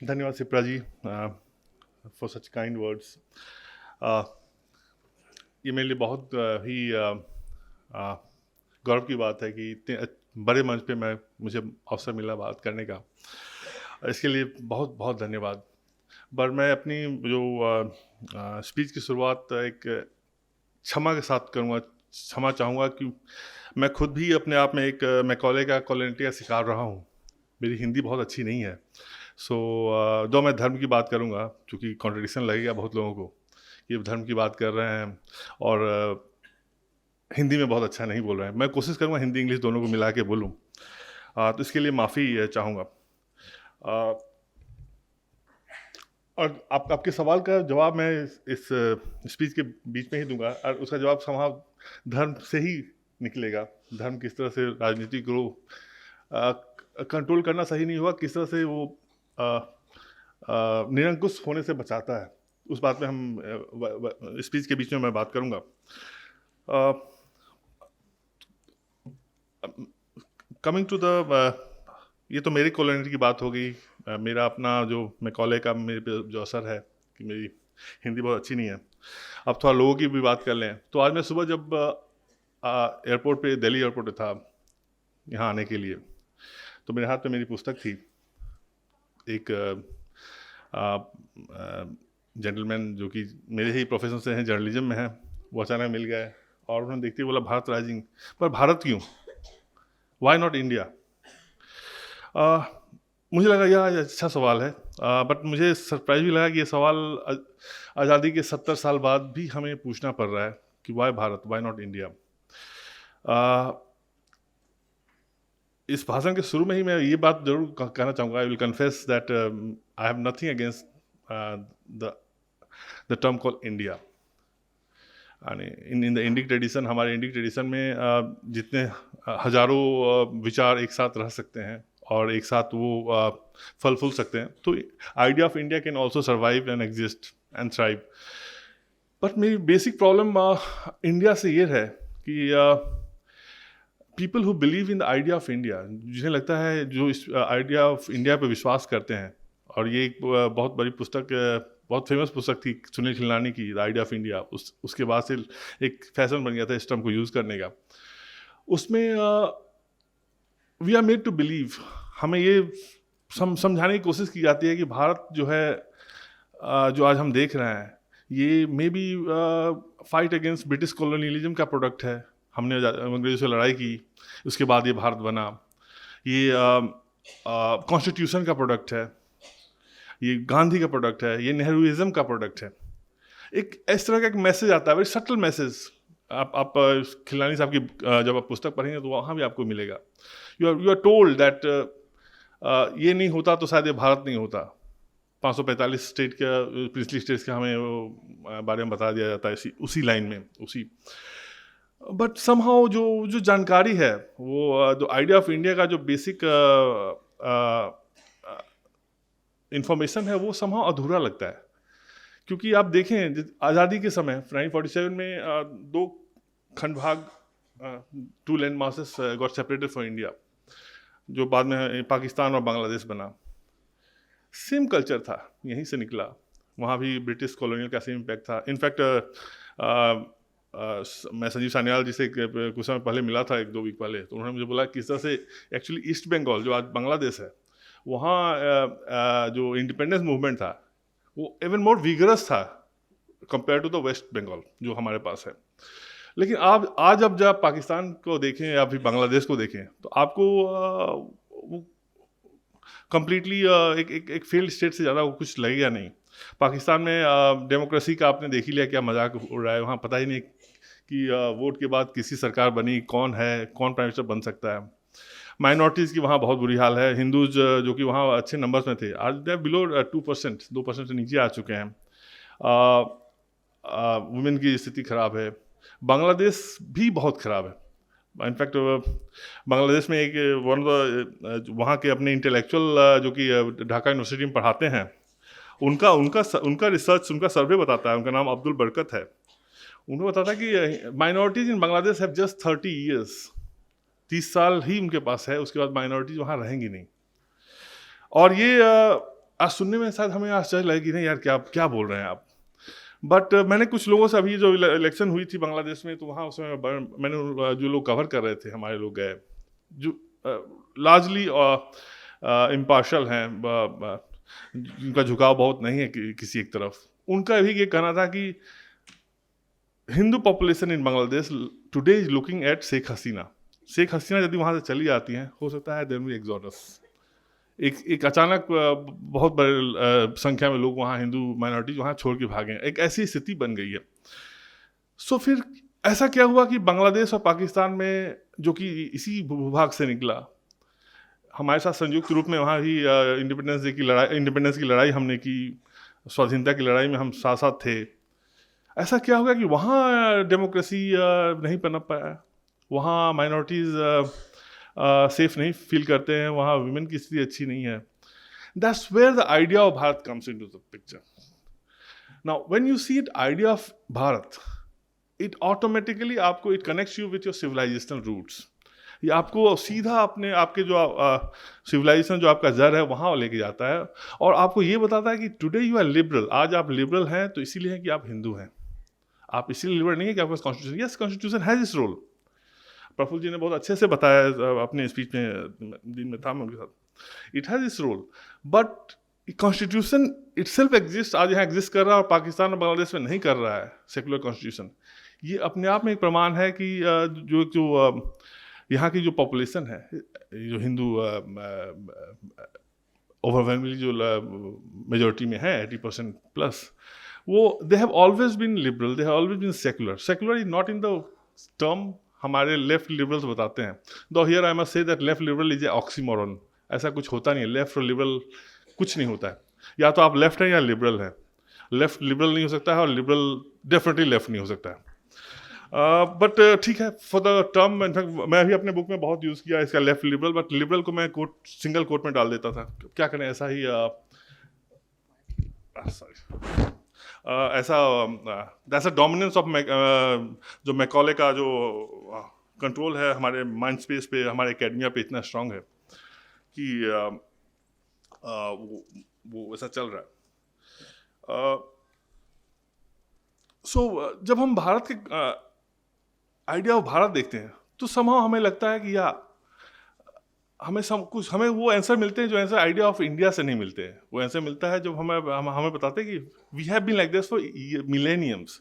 धन्यवाद सिप्रा जी for such kind words. ये मेरे लिए बहुत ही गौरव की बात है कि इतने बड़े मंच पे मुझे अवसर मिला बात करने का। इसके लिए बहुत बहुत धन्यवाद। पर मैं अपनी जो स्पीच की शुरुआत एक क्षमा के साथ करूँगा। क्षमा चाहूँगा कि मैं खुद भी अपने आप में एक मैकॉले का कॉलोनिटी का शिकार रहा हूँ। मेरी हिंदी बहुत अच्छी नहीं है। सो दो मैं धर्म की बात करूँगा, चूँकि कॉन्ट्रडिक्शन लगेगा बहुत लोगों को कि धर्म की बात कर रहे हैं और हिंदी में बहुत अच्छा नहीं बोल रहे हैं। मैं कोशिश करूँगा हिंदी इंग्लिश दोनों को मिला के बोलूँ। तो इसके लिए माफ़ी चाहूँगा। और आपके सवाल का जवाब मैं इस स्पीच के बीच में ही दूंगा, और उसका जवाब समाव धर्म से ही निकलेगा। धर्म किस तरह से राजनीति को कंट्रोल करना सही नहीं हुआ, किस तरह से वो निरंकुश होने से बचाता है, उस बात में हम स्पीच के बीच में मैं बात करूंगा। कमिंग टू द ये तो मेरी कॉलोनी की बात हो गई। मेरा अपना जो मैकॉले का मेरे पे जो असर है कि मेरी हिंदी बहुत अच्छी नहीं है। अब थोड़ा लोगों की भी बात कर लें तो आज मैं सुबह जब एयरपोर्ट पे, दिल्ली एयरपोर्ट पे था यहाँ आने के लिए, तो मेरे हाथ में मेरी पुस्तक थी। एक जेंटलमैन जो कि मेरे ही प्रोफेशन से हैं, जर्नलिज्म में है, वो अचानक मिल गए और उन्होंने देखते ही बोला भारत राइजिंग। पर भारत क्यों, वाई नॉट इंडिया? मुझे लगा यह अच्छा सवाल है, बट मुझे सरप्राइज भी लगा कि ये सवाल आज़ादी के 70 साल बाद भी हमें पूछना पड़ रहा है कि why Bharat, why not India. इस भाषण के शुरू में ही मैं ये बात जरूर कहना चाहूँगा। I will confess that I have nothing against the term call India. In the Indic tradition, हमारे इंडिक ट्रेडिशन में जितने हजारों विचार एक साथ रह सकते हैं और एक साथ वो फल फूल सकते हैं, तो idea of India can also survive and exist and thrive. But मेरी बेसिक प्रॉब्लम इंडिया से ये है कि people who believe in the idea of India, जिन्हें लगता है, जो इस आइडिया ऑफ इंडिया पे विश्वास करते हैं, और ये एक बहुत बड़ी पुस्तक, बहुत फेमस पुस्तक थी सुनील खिलनानी की, द आइडिया ऑफ इंडिया। उसके बाद से एक फैशन बन गया था इस टर्म को यूज़ करने का। उसमें we are made to believe, हमें ये समझाने की कोशिश की जाती है कि भारत जो है, जो आज हम देख रहे हैं, ये may be fight against British colonialism का प्रोडक्ट है। हमने अंग्रेजों से लड़ाई की, उसके बाद ये भारत बना। ये कॉन्स्टिट्यूशन का प्रोडक्ट है, ये गांधी का प्रोडक्ट है, ये नेहरूइज्म का प्रोडक्ट है। एक इस तरह का एक मैसेज आता है, वेरी सटल मैसेज। आप खिलानी साहब की जब आप पुस्तक पढ़ेंगे तो वहाँ भी आपको मिलेगा। यू आर टोल्ड दैट ये नहीं होता तो शायद ये भारत नहीं होता। 545 स्टेट का, प्रिंसली स्टेट्स का हमें बारे में बता दिया जाता है उसी लाइन में, उसी। बट समहाउ जो जानकारी है, वो जो आइडिया ऑफ इंडिया का जो बेसिक इंफॉर्मेशन है, वो समहाउ अधूरा लगता है। क्योंकि आप देखें, आज़ादी के समय 1947 में दो खंड भाग, 2 land masses got separated for India, जो बाद में पाकिस्तान और बांग्लादेश बना। सेम कल्चर था, यहीं से निकला। वहाँ भी ब्रिटिश कॉलोनियल का सेम इम्पैक्ट था। इनफैक्ट मैं संजीव सान्याल जी से कुछ समय पहले मिला था, 1-2 वीक पहले, तो उन्होंने मुझे बोला किस तरह से एक्चुअली ईस्ट बंगाल, जो आज बांग्लादेश है, वहाँ जो इंडिपेंडेंस मूवमेंट था, वो इवन मोर विगरस था compare to the West Bengal जो हमारे पास है। लेकिन आज अब जब पाकिस्तान को देखें या फिर बांग्लादेश को देखें, तो आपको वो कम्प्लीटली एक फेल्ड स्टेट से ज़्यादा वो कुछ लगेगा नहीं। पाकिस्तान में डेमोक्रेसी का आपने देख ही लिया, क्या मजाक उड़ रहा है। वहाँ पता ही नहीं कि वोट के बाद किसी सरकार बनी, कौन है, कौन प्राइम मिनिस्टर बन सकता है। माइनॉरिटीज़ की वहाँ बहुत बुरी हाल है। हिंदूज जो कि वहाँ अच्छे नंबर्स में थे, आज दे बिलो 2%, 2% से नीचे आ चुके हैं। वुमेन की स्थिति ख़राब है। बांग्लादेश भी बहुत ख़राब है। इनफैक्ट बांग्लादेश में एक वन ऑफ द वहाँ के अपने इंटेलेक्चुअल जो कि ढाका यूनिवर्सिटी में पढ़ाते हैं, उनका रिसर्च, उनका सर्वे बताता है, उनका नाम अब्दुल बरकत है। उन्होंने बताता है कि minorities in Bangladesh have just 30 years, 30 साल ही उनके पास है, उसके बाद माइनॉरिटीज़ वहाँ रहेंगी नहीं। और ये आज सुनने में शायद हमें आश्चर्य लगे कि नहीं यार, क्या क्या बोल रहे हैं आप। बट मैंने कुछ लोगों से, अभी जो इलेक्शन हुई थी बांग्लादेश में, तो वहाँ उसमें मैंने जो लोग कवर कर रहे थे, हमारे लोग गए, जो लार्जली इम्पार्शल हैं, जिनका झुकाव बहुत नहीं है किसी एक तरफ, उनका भी ये कहना था कि Hindu population in Bangladesh today is looking at Sheikh Hasina. Sheikh Hasina यदि वहाँ से चली जाती हैं, हो सकता है देयर विल बी एक्सोडस, एक अचानक बहुत बड़े संख्या में लोग वहाँ, हिंदू माइनॉरिटी वहाँ छोड़ के भागे, एक ऐसी स्थिति बन गई है। सो फिर ऐसा क्या हुआ कि बांग्लादेश और पाकिस्तान में, जो कि इसी भूभाग से निकला, हमारे साथ संयुक्त रूप में वहाँ भी इंडिपेंडेंस की लड़ाई हमने की, स्वाधीनता की लड़ाई में हम साथ साथ थे। ऐसा क्या हो गया कि वहाँ डेमोक्रेसी नहीं पनप पाया, वहाँ माइनॉरिटीज़ सेफ नहीं फील करते हैं, वहाँ वुमेन की स्थिति अच्छी नहीं है। That's where the idea of Bharat comes into the picture. Now when you see it idea of Bharat, it automatically आपको it connects you with your civilisational roots. ये आपको सीधा आपके जो सिविलाइजेशन, जो आपका जड़ है, वहाँ लेके जाता है, और आपको ये बताता है कि टुडे यू आर लिबरल। आज आप लिबरल हैं तो इसीलिए है कि आप हिंदू हैं, आप इसीलिए लिबरल नहीं है कि आपका कॉन्स्टिट्यूशन, यस कॉन्स्टिट्यूशन हैज इस रोल। प्रफुल्ल जी ने बहुत अच्छे से बताया अपने स्पीच में, दिन में था मैं उनके साथ, इट हैज इस role, but constitution itself exist, आज यहाँ एग्जिस्ट कर रहा है और पाकिस्तान और बांग्लादेश में नहीं कर रहा है सेकुलर कॉन्स्टिट्यूशन। ये अपने आप में एक प्रमाण है कि जो यहाँ की जो पॉपुलेशन है, जो हिंदू ओवरवेलमिंगली जो मेजॉरिटी में है 80% प्लस, वो they have always been liberal, they have always been secular. Secular is not in the term हमारे लेफ्ट लिबरल्स बताते हैं, though here I must say that left liberal is a oxymoron. ऐसा कुछ होता नहीं है, लेफ्ट और लिबरल कुछ नहीं होता है, या तो आप लेफ्ट हैं या लिबरल हैं। लेफ्ट लिबरल नहीं हो सकता है और लिबरल डेफिनेटली लेफ्ट नहीं हो सकता है। बट ठीक है, फॉर द टर्म, इनफैक्ट मैं भी अपने बुक में बहुत यूज़ किया इसका लेफ्ट लिबरल, बट लिबरल को मैं कोट, सिंगल कोट में डाल देता था। क्या करें, ऐसा ही ऐसा दैट्स अ डोमिनेंस ऑफ जो मैकॉले का जो कंट्रोल है हमारे माइंड स्पेस पे, हमारे एकेडमिया पे इतना स्ट्रांग है कि वो ऐसा चल रहा है। सो जब हम भारत के आइडिया ऑफ भारत देखते हैं, तो समहाउ हमें लगता है कि हमें वो आंसर मिलते हैं जो आंसर आइडिया ऑफ इंडिया से नहीं मिलते हैं। वो आंसर मिलता है जब हमें बताते हैं कि we have been like this for millenniums.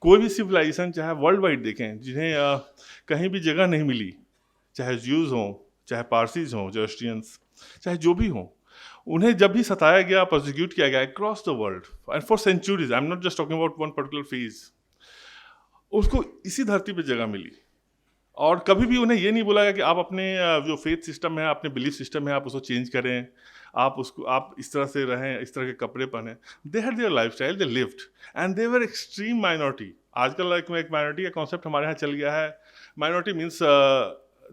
कोई भी सिविलाइजेशन चाहे वर्ल्ड वाइड देखें, जिन्हें कहीं भी जगह नहीं मिली, चाहे ज्यूज़ हों, चाहे पारसीज हों, जोस्टियंस, चाहे जो भी हों, उन्हें जब भी सताया गया, प्रोसिक्यूट किया गया across the world and for centuries, I am not just talking about one particular phase, उसको इसी धरती पे जगह मिली। और कभी भी उन्हें ये नहीं बोला गया कि आप अपने जो फेथ सिस्टम है, अपने बिलीफ सिस्टम है, आप उसको चेंज करें, आप इस तरह से रहें, इस तरह के कपड़े पहने। They had their life style, they lived and they were extreme minority. आजकल एक माइनॉरिटी का कॉन्सेप्ट हमारे यहाँ चल गया है। Minority means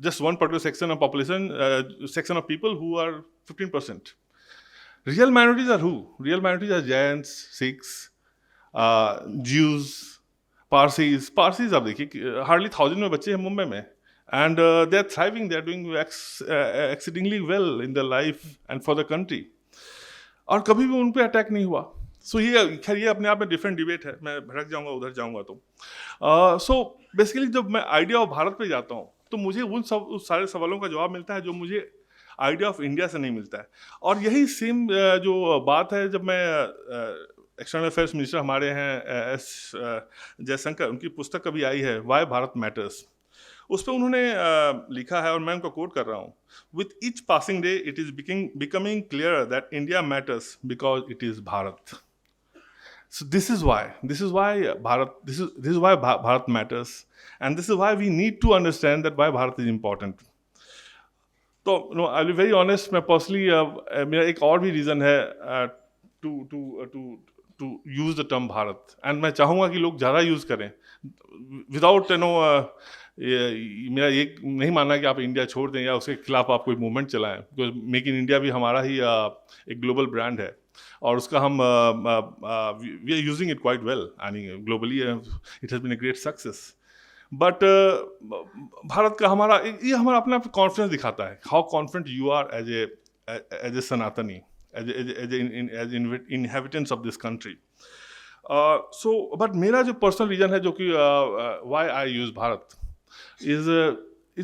just one particular section of population, section of people who are 15%. Real minorities are who? Real minorities are Jains, Sikhs, Jews, Parsis. Parsis आप देखिए, hardly 1,000 में बच्चे हैं मुंबई में, and they are thriving, they are doing exceedingly well in their life and for the country. और कभी भी उन पे अटैक नहीं हुआ। सो ये खैर, ये अपने आप में डिफरेंट डिबेट है, मैं भड़क जाऊंगा उधर जाऊंगा तो। सो बेसिकली जब मैं आइडिया ऑफ भारत पे जाता हूँ, तो मुझे उस सारे सवालों का जवाब मिलता है जो मुझे आइडिया ऑफ इंडिया से नहीं मिलता है। और यही सेम जो बात है, जब मैं एक्सटर्नल अफेयर्स मिनिस्टर हमारे हैं एस जयशंकर, उनकी पुस्तक कभी आई है वाई भारत मैटर्स, उस पर उन्होंने लिखा है, और मैं उनको कोट कर रहा हूँ, with each passing day it is becoming clear that India matters because it is Bharat. So this is why Bharat matters, and this is why we need to understand that why Bharat is important. तो I'll be very honest, मैं personally मेरा एक और भी reason है to use the term Bharat, and मैं चाहूँगा कि लोग ज़्यादा यूज़ करें विदाउट मेरा ये नहीं मानना कि आप इंडिया छोड़ दें या उसके खिलाफ आप कोई मूवमेंट चलाएं, बिकॉज मेक इन इंडिया भी हमारा ही एक ग्लोबल ब्रांड है, और उसका हम we are using it quite well, यानी globally it has been a great success. But Bharat का हमारा अपना कॉन्फिडेंस दिखाता है, how confident you are as a Sanatani, as inhabitants of this country. But मेरा जो पर्सनल रीजन है, जो कि why I use Bharat is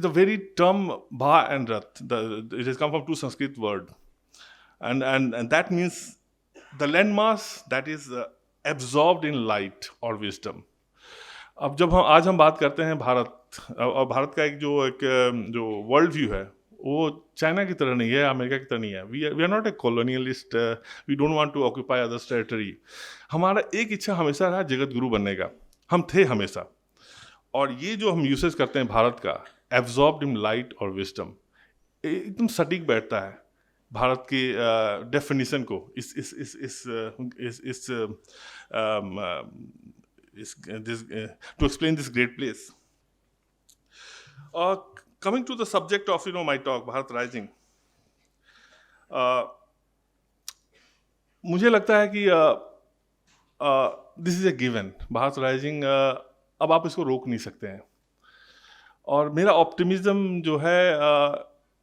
a very term Bha and Rat. It has come from two Sanskrit word, and that means the landmass that is absorbed in light or wisdom. अब जब आज हम बात करते हैं भारत, और भारत का जो वर्ल्ड व्यू है, वो चाइना की तरह नहीं है, अमेरिका की तरह नहीं है. We are not a colonialist. We don't want to occupy others territory. हमारा एक इच्छा हमेशा रहा जगत गुरु बनने का. हम थे हमेशा. और ये जो हम यूसेज करते हैं भारत का, एब्जॉर्ब्ड इन लाइट और विजडम, एकदम सटीक बैठता है भारत की डेफिनेशन को to explain this great place. Coming to the subject of my talk, Bharat Rising, मुझे लगता है कि this is a given. Bharat Rising, अब आप इसको रोक नहीं सकते हैं. और मेरा ऑप्टिमिज्म जो है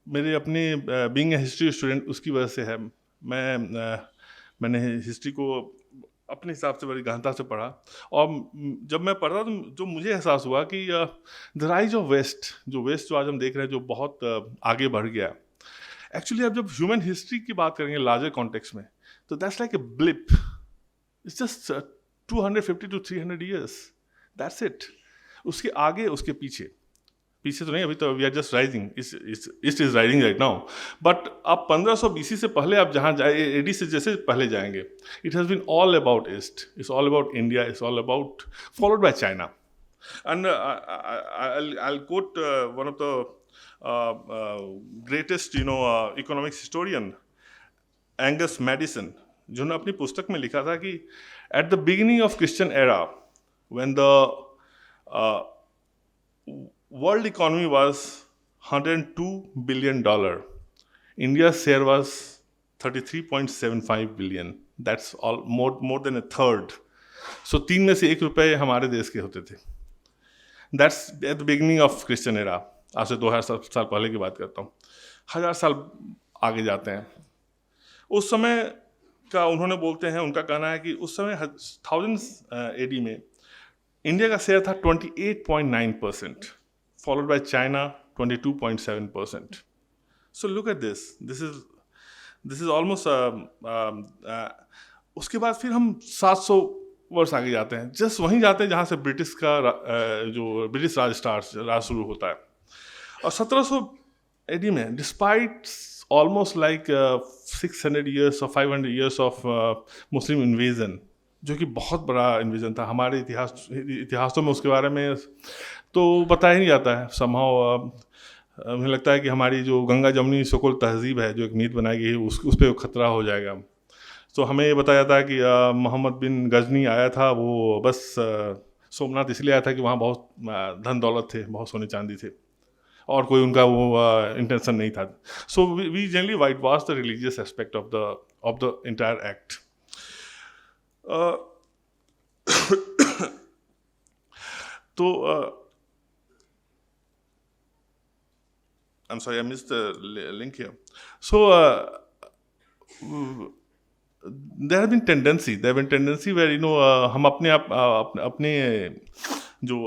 मेरे अपने बीइंग ए हिस्ट्री स्टूडेंट उसकी वजह से है. मैंने हिस्ट्री को अपने हिसाब से बड़ी गहनता से पढ़ा, और जब मैं पढ़ रहा तो जो मुझे एहसास हुआ कि द राइज ऑफ वेस्ट जो आज हम देख रहे हैं, जो बहुत आगे बढ़ गया. एक्चुअली अब जब ह्यूमन हिस्ट्री की बात करेंगे लार्जर कॉन्टेक्स्ट में, तो that's like a blip. It's just 250 to 300 years. That's it. उसके आगे उसके पीछे तो नहीं. अभी तो we are just rising. East is rising right now. But आप 1500 BC से पहले आप जहाँ जाए, एडी से जैसे पहले जाएंगे, it has been all about east. It's all about India. It's all about, followed by China. And I'll quote one of the greatest economics historian, Angus Madison, जिन्होंने अपनी पुस्तक में लिखा था कि at the beginning of Christian era, when the world economy was $102 billion. India's share was 33.75 billion. That's all more than a third. So 3 में से 1 रुपए हमारे देश के होते थे. That's at the beginning of Christian era. आज से 2000 साल पहले की बात करता हूँ. 1000 साल आगे जाते हैं. उस समय का उन्होंने बोलते हैं, उनका कहना है कि उस समय 1000 AD में इंडिया का शेयर था 28.9%. followed by China 22.7%. So look at this. This is almost उसके बाद फिर हम 700 वर्ष आगे जाते हैं. जस्ट वहीं जाते हैं जहाँ से ब्रिटिश राज शुरू होता है. और 1700 AD में, despite almost like 600 years or 500 years of Muslim invasion, जो कि बहुत बड़ा इन्वेजन था. हमारे इतिहासों में उसके बारे में तो बताया ही नहीं जाता है. समहाउ मुझे लगता है कि हमारी जो गंगा जमुनी सोकोल तहजीब है, जो एक मीत बनाई गई है, उस पर खतरा हो जाएगा. तो हमें ये बताया जाता है कि मोहम्मद बिन गजनी आया था, वो बस सोमनाथ इसलिए आया था कि वहाँ बहुत धन दौलत थे, बहुत सोने चांदी थे, और कोई उनका वो इंटेंशन नहीं था. So we generally whitewash the religious aspect of the entire act. तो I'm sorry, I missed the link here. So there have been tendency where हम अपने जो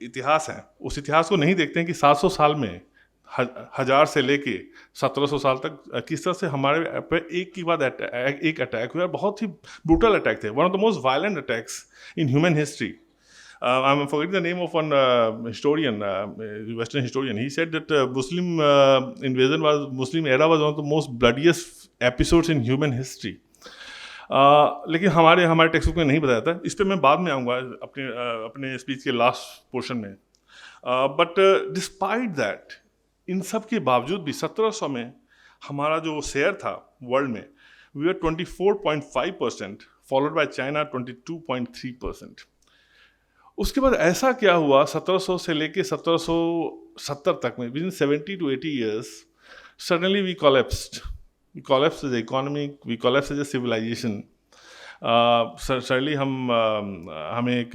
इतिहास है, उस इतिहास को नहीं देखते हैं कि 700 साल में 1000 से लेके 1700 साल तक किस तरह से हमारे पे एक के बाद एक अटैक हुआ. बहुत ही ब्रूटल अटैक थे. One of the most violent attacks in human history. I'm forgetting the name of one historian, Western historian. He said that Muslim era was one of the most bloodiest episodes in human history. लेकिन हमारे text book में नहीं बताया था. इस पर मैं बाद में आऊँगा अपने स्पीच के लास्ट पोर्शन में. बट डिस्पाइट दैट, इन सब के बावजूद भी 1700 में हमारा जो शेयर था वर्ल्ड में, we are 24.5%, followed by China 22.3%. उसके बाद ऐसा क्या हुआ 1700 से लेके 1770 तक में, with in 70 to 80 years, suddenly we collapsed as an economy, we collapsed as a civilization. Suddenly हमें एक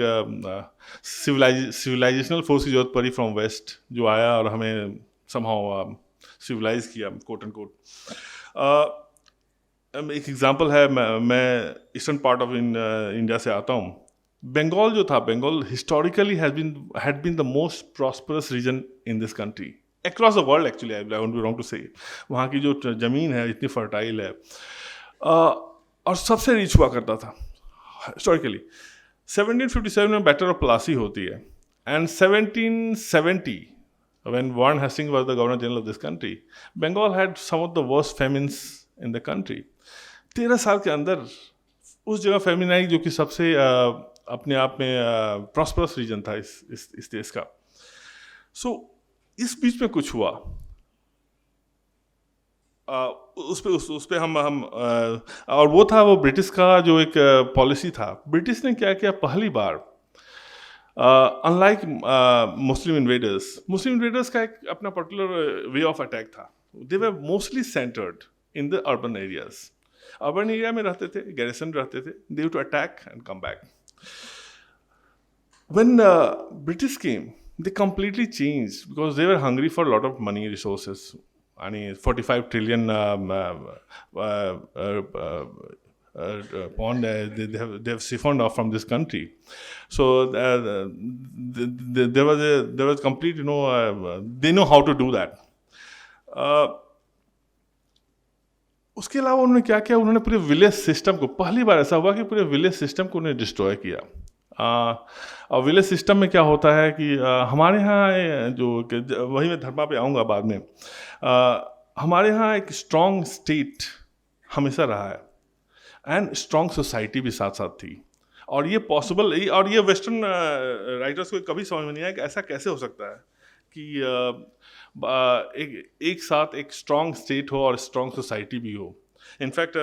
सिविलाइजेशनल फोर्स की जरूरत पड़ी फ्रॉम वेस्ट, जो आया और हमें समहाउ सिविलाइज किया, कोट एंड कोट. एक एग्जांपल है, मैं ईस्टर्न पार्ट ऑफ इंडिया से आता हूँ. बंगाल जो था, Bengal historically had been the most prosperous region in this country across the world actually. I won't be wrong to say. वहाँ की जो ज़मीन है इतनी फर्टाइल है, और सबसे रिच हुआ करता था हिस्टोरिकली. 1757 में बैटल ऑफ प्लासी होती है, and 1770 when Warren Hastings was the Governor General of this country, Bengal had some of the worst famines in the country. 13 साल के अंदर उस जगह फेमिन आई, जो कि सबसे अपने आप में प्रॉस्परस रीजन था इस देश का. सो इस बीच में कुछ हुआ, उस पे हम और वो ब्रिटिश का जो एक पॉलिसी था. ब्रिटिश ने क्या किया, पहली बार अनलाइक मुस्लिम इन्वेडर्स का एक अपना पर्टिकुलर वे ऑफ अटैक था. They were mostly centred in the urban areas. Urban area में रहते थे, गैरिसन रहते थे. They used to attack and come back. When British came, they completely changed because they were hungry for a lot of money resources. I mean, 45 trillion bond they have siphoned off from this country. So there was complete, they know how to do that. उसके अलावा उन्होंने क्या किया, उन्होंने पूरे village system को, पहली बार ऐसा हुआ कि पूरे विलेज सिस्टम को उन्होंने डिस्ट्रॉय किया. और विलेज सिस्टम में क्या होता है कि हमारे यहाँ जो, वही मैं धर्मा पे आऊँगा बाद में, हमारे यहाँ एक स्ट्रॉन्ग स्टेट हमेशा रहा है, एंड स्ट्रॉन्ग सोसाइटी भी साथ साथ थी. और ये पॉसिबल, और ये वेस्टर्न राइटर्स को कभी समझ में नहीं आया कि ऐसा कैसे हो सकता है कि एक साथ एक स्ट्रॉन्ग स्टेट हो और स्ट्रॉन्ग सोसाइटी भी हो. इनफैक्ट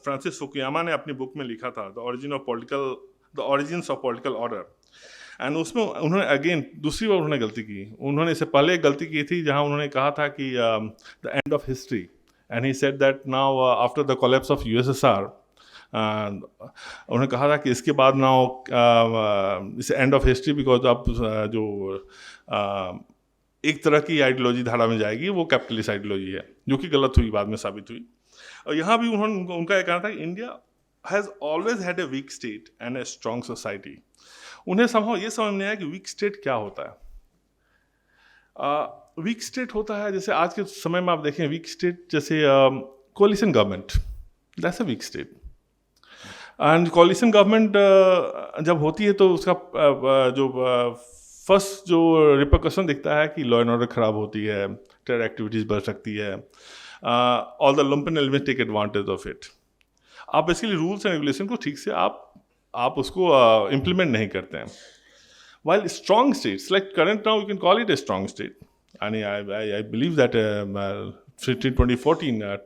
फ्रांसिस फुकुयामा ने अपनी बुक में लिखा था the origins of political order, and उसमें उन्होंने अगेन दूसरी बार उन्होंने गलती की. उन्होंने इससे पहले एक गलती की थी जहां उन्होंने कहा था कि the end of history, and he said that now after the collapse of USSR, उन्होंने कहा था कि इसके बाद नाउ इस एंड ऑफ हिस्ट्री, बिकॉज अब जो एक तरह की आइडियोलॉजी धारा में जाएगी, वो कैपिटलिस्ट आइडियोलॉजी है, जो कि गलत हुई, बाद में साबित हुई. और यहाँ भी उनका ये कहना था कि India has always had a weak state and a strong society. उन्हें समझ ये समझ नहीं आया कि वीक स्टेट क्या होता है. वीक स्टेट होता है, जैसे आज के समय में आप देखें, वीक स्टेट जैसे coalition government, that's a weak state. And coalition government जब होती है तो उसका जो फर्स्ट जो रिपरकशन दिखता है कि लॉ एंड ऑर्डर खराब होती है, टेरर एक्टिविटीज़ बढ़ सकती है, all the lumpen elements take advantage of it. आप बेसिकली रूल्स एंड रेगुलेशन को ठीक से आप उसको इम्प्लीमेंट नहीं करते हैं. While strong states like current now, you can call it a strong state. And I believe that 2014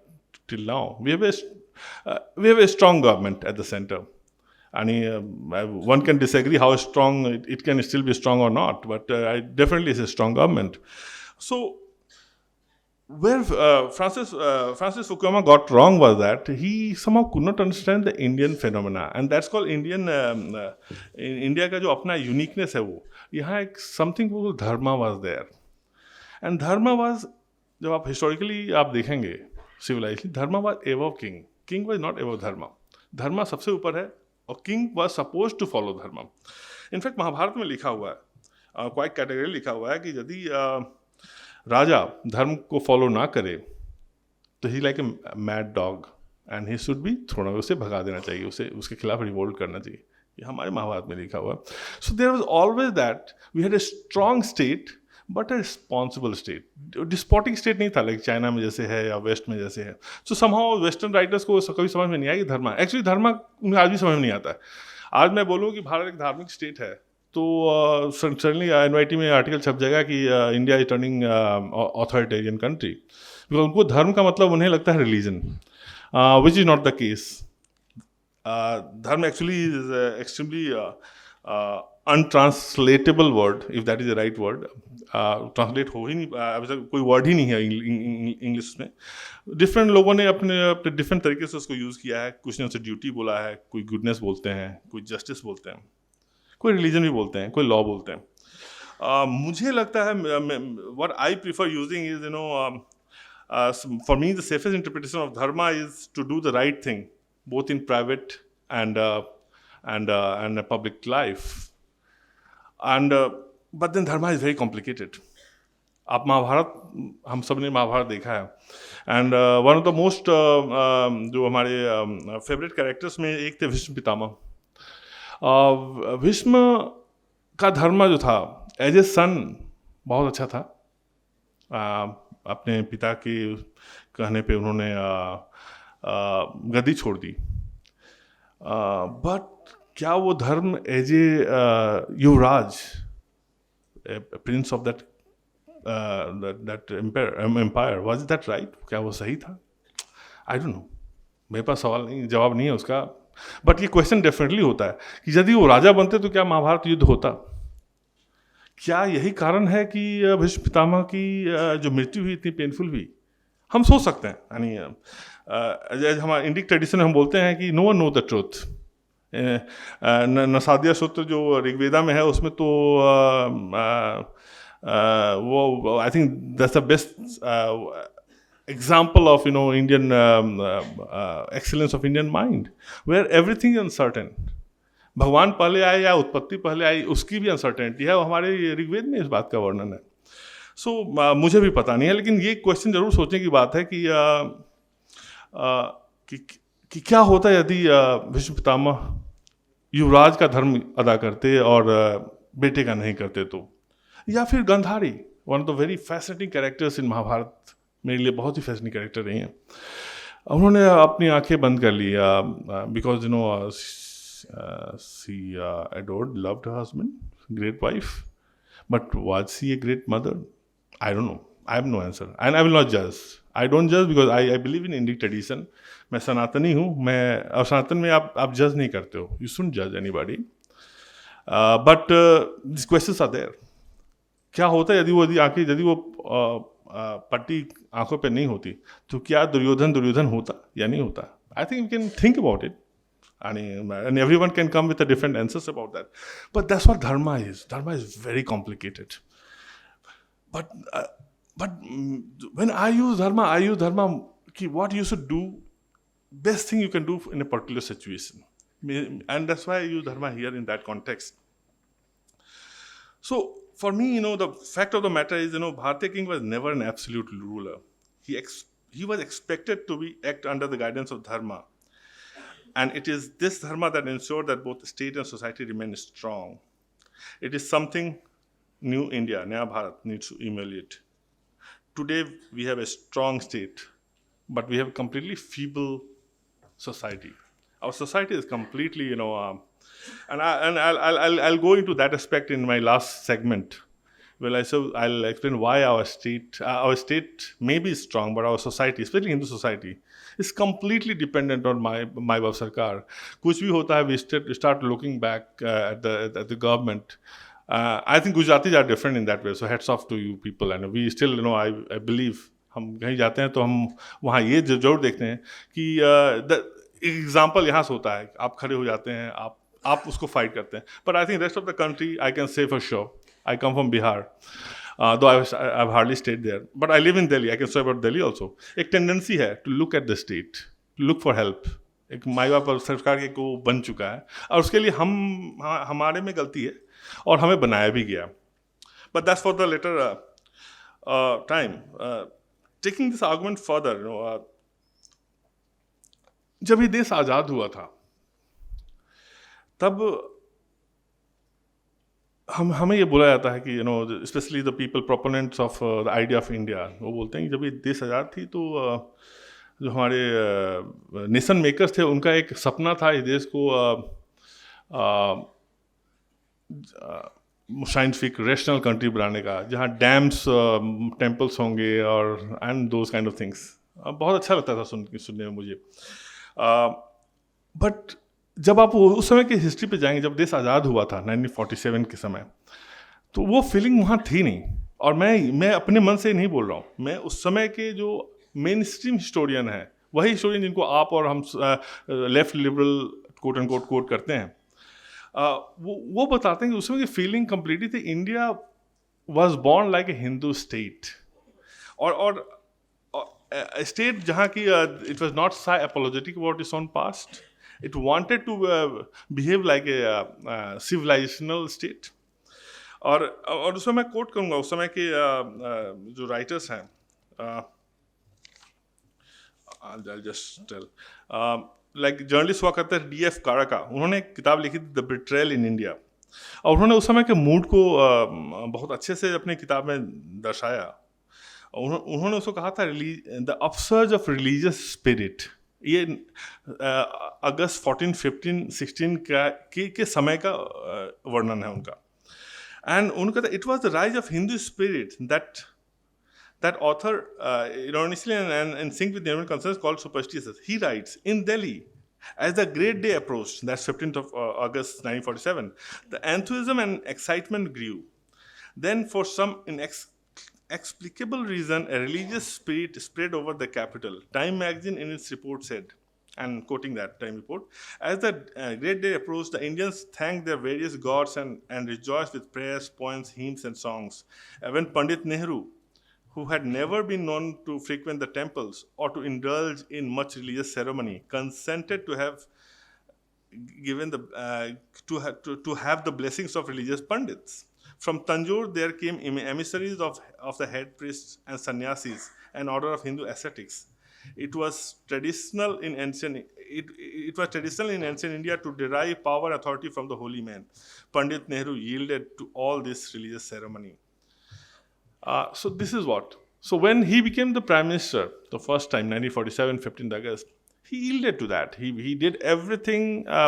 till now we have a strong government at the center. And one can disagree how strong it can still be strong or not, but definitely it's a strong government. So where Francis Fukuyama got wrong was that he somehow could not understand the Indian phenomena, and that's called Indian India का जो अपना uniqueness है, वो यहाँ एक something called dharma was there. And dharma was, जब आप historically आप देखेंगे civilization, dharma was above king was not above dharma. धर्मा सबसे ऊपर है, और king was suppose to follow dharma. In fact Mahabharat में लिखा हुआ है, कोई कैटेगरी लिखा हुआ है कि यदि राजा धर्म को फॉलो ना करे तो he like a mad dog and he should be thrown away, उसे भगा देना चाहिए, उसे उसके खिलाफ रिवोल्ट करना चाहिए. ये हमारे महाभारत में लिखा हुआ है. So there was always that we had a strong state but a responsible state. Despotic state नहीं था, लाइक चाइना में जैसे है या वेस्ट में जैसे है. सो समहाउ वेस्टर्न राइटर्स को कभी समझ में नहीं आया कि धर्मा, एक्चुअली धर्मा उन्हें आज भी समझ में नहीं आता है. आज मैं बोलूँ कि भारत एक धार्मिक स्टेट है, तो सडनली एनवाईटी में आर्टिकल छप जाएगा कि India is turning authoritarian country, because उनको धर्म का मतलब उन्हें लगता है religion, which is not the case. Dharma actually is extremely untranslatable word, if that is the right word. Translate हो ही नहीं, कोई वर्ड ही नहीं है इंग्लिश में. डिफरेंट लोगों ने अपने डिफरेंट तरीके से उसको यूज़ किया है. कुछ ने उसे ड्यूटी बोला है, कोई गुडनेस बोलते हैं, कोई जस्टिस बोलते हैं, कोई रिलीजन भी बोलते हैं, कोई लॉ बोलते हैं. मुझे लगता है what I prefer using is For me, the safest interpretation of dharma is to do the right thing, both in private and a public life. And but then dharma is very complicated. आप महाभारत, हम सब ने महाभारत देखा है, and one of the most जो हमारे favourite characters में एक थे भीष्म पितामह. भीष्म का धर्म जो था एज ए सन बहुत अच्छा था. अपने पिता के कहने पे उन्होंने गद्दी छोड़ दी. बट क्या वो धर्म एज ए युवराज, prince of that empire, was that right? क्या वो सही था? I don't know. मेरे पास सवाल नहीं, जवाब नहीं है उसका. बट ये क्वेश्चन डेफिनेटली होता है कि यदि वो राजा बनते तो क्या महाभारत युद्ध होता? क्या यही कारण है कि भीष्म पितामह की जो मृत्यु हुई इतनी पेनफुल हुई? हम सोच सकते हैं. यानी हमारे इंडिक ट्रेडिशन में हम बोलते हैं कि no one know the truth. Nasadiya Sutra जो ऋग्वेदा में है उसमें तो वो I think that's the best example of Indian excellence of Indian mind, where everything is uncertain. भगवान पहले आए या उत्पत्ति पहले आई, उसकी भी अनसर्टेनिटी है. हमारे ऋग्वेद में इस बात का वर्णन है. सो मुझे भी पता नहीं है, लेकिन ये क्वेश्चन जरूर सोचने की बात है कि क्या होता यदि भीष्म पितामह युवराज का धर्म अदा करते और बेटे का नहीं करते तो. या फिर Gandhari, one of the very fascinating characters in Mahabharat, मेरे लिए बहुत ही फैसिनेटिंग कैरेक्टर रही हैं. उन्होंने अपनी आंखें बंद कर ली because she adored, loved her husband, great wife, but was she a great mother? I don't know. I have no answer, and I will not judge. I don't judge because I believe in Indic tradition. मैं सनातनी हूँ. और सनातन में आप जज नहीं करते हो. You shouldn't judge anybody. But these questions are there. क्या होता है यदि वो पट्टी आंखों पे नहीं होती तो क्या दुर्योधन होता या नहीं होता? I think you can think about it, and everyone can come with a different answers about that. But that's what dharma is. Dharma is very complicated. But when I use dharma what you should do, best thing you can do in a particular situation, and that's why I use dharma here in that context. So for me, the fact of the matter is, Bharatiya king was never an absolute ruler. He was expected to act under the guidance of dharma. And it is this dharma that ensured that both state and society remain strong. It is something new India, Naya Bharat, needs to emulate. Today, we have a strong state, but we have a completely feeble society. Our society is completely, and I'll go into that aspect in my last segment. Well, I'll explain why our state may be strong, but our society, especially Hindu society, is completely dependent on my Baap Sarkar. Kuch bhi hota hai, we start looking back at the government. I think Gujaratis are different in that way. So hats off to you people. And we still, I believe, हम कहीं जाते हैं तो हम वहाँ ये जरूर देखते हैं कि एग्जाम्पल यहाँ से होता है. आप खड़े हो जाते हैं, आप उसको फाइट करते हैं. But I think rest of the country, I can say for sure. I come from Bihar, though I've hardly stayed there. But I live in Delhi. I can say about Delhi also. एक tendency है to look at the state, to look for help. एक माई बाप और सरकार के को बन चुका है और उसके लिए हमारे में गलती है और हमें बनाया भी गया. But that's for the later time. Taking this argument further, जब ये देश आज़ाद हुआ था तब हमें ये बोला जाता है कि specially the people proponents of the idea of India, वो बोलते हैं कि जब ये देश आज़ाद थी तो जो हमारे नेशन मेकर्स थे उनका एक सपना था इस देश को साइंटिफिक रेशनल कंट्री बनाने का, जहाँ डैम्स टेम्पल्स होंगे और and those kind of things. बहुत अच्छा लगता था सुनने में मुझे. बट जब आप उस समय की हिस्ट्री पे जाएंगे, जब देश आज़ाद हुआ था 1947 के समय, तो वो फीलिंग वहाँ थी नहीं. और मैं अपने मन से नहीं बोल रहा हूँ, मैं उस समय के जो मेन स्ट्रीम हिस्टोरियन हैं, वही हिस्टोरियन जिनको आप और हम left liberal quote and quote करते हैं, वो बताते हैं कि उस समय की फीलिंग कम्प्लीटली थी. India was born like a Hindu state. और a state जहाँ की it was not so apologetic about its own past. It wanted to behave like a civilizational state. और उसमें मैं कोट करूँगा उस समय के जो राइटर्स हैं, I'll just tell, like journalist हुआ करते हैं D.F. काराका. उन्होंने एक किताब लिखी थी द बिट्रेयल इन इंडिया, और उन्होंने उस समय के मूड को बहुत अच्छे से अपनी किताब में दर्शाया. उन्होंने उसको कहा था the upsurge of religious spirit. ये अगस्त 14, 15, 16 के समय का वर्णन है उनका. एंड उनका it was the rise of Hindu spirit that author, ironically and in sync with Nehruvian concerns, called superstitious. He writes, in Delhi, as the great day approached, that's 15th of August 1947, the enthusiasm and excitement grew. Then, for some inexplicable reason, a religious spirit spread over the capital. Time magazine in its report said, and quoting that Time report, as the great day approached, the Indians thanked their various gods and rejoiced with prayers, poems, hymns, and songs. When Pandit Nehru, who had never been known to frequent the temples or to indulge in much religious ceremony, consented to have given to have the blessings of religious pandits. From Tanjore, there came emissaries of the head priests and sannyasis, an order of Hindu ascetics. It was traditional in ancient India to derive power and authority from the holy man. Pandit Nehru yielded to all this religious ceremony. So this is what. So when he became the Prime Minister the first time, 1947, 15th August, he yielded to that. He did everything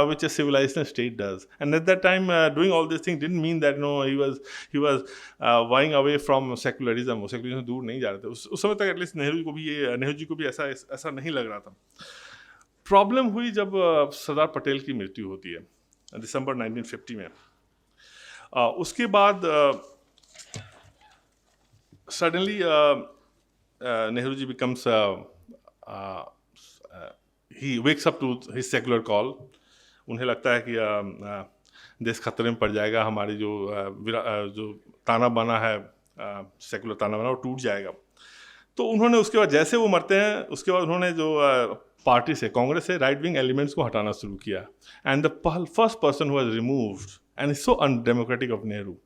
which a civilized state does. And at that time, doing all these things didn't mean that he was vying away from secularism. वो secularism दूर नहीं जा रहे थे. उस समय तक at least Nehru ji को भी ऐसा नहीं लग रहा था. प्रॉब्लम हुई जब सरदार पटेल की मृत्यु होती है दिसंबर 1950 में. उसके बाद suddenly Nehru ji becomes he wakes up to his secular call. उन्हें लगता है कि देश खतरे में पड़ जाएगा, हमारी जो ताना बाना है, सेकुलर ताना बाना, वो टूट जाएगा. तो उन्होंने उसके बाद जैसे वो मरते हैं उसके बाद उन्होंने जो पार्टी से, कांग्रेस से राइट विंग एलिमेंट्स को हटाना शुरू किया. And the first person who was removed and is so undemocratic of Nehru.